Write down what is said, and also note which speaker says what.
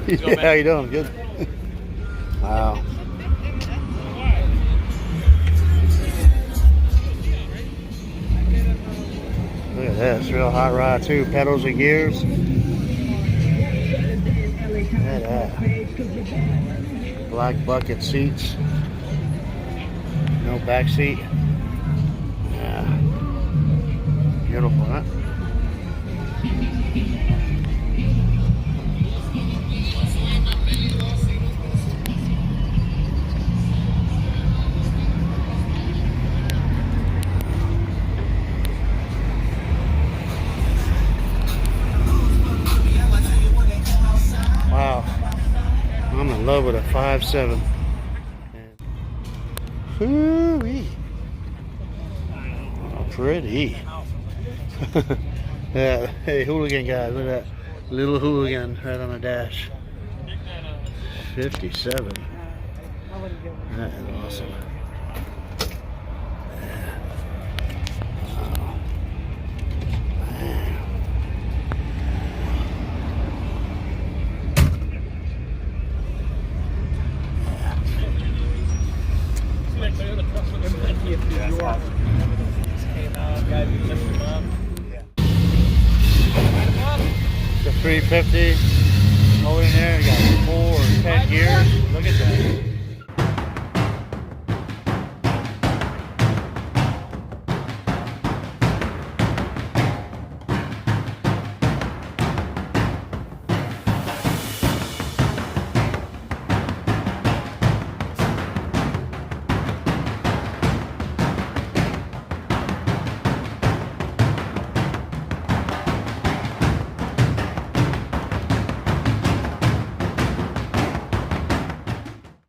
Speaker 1: Yeah, how you doing? Good. Wow. Look at this, real hot rod too. Pedals and gears. Look at that. Black bucket seats. No back seat. Yeah. Beautiful, huh? Wow. I'm in love with a 5.7. Hoo-wee. Oh, pretty. Yeah, hey, hooligan guys, look at that little hooligan right on the dash. 57. That is awesome. Yeah. Wow. Man. The 350.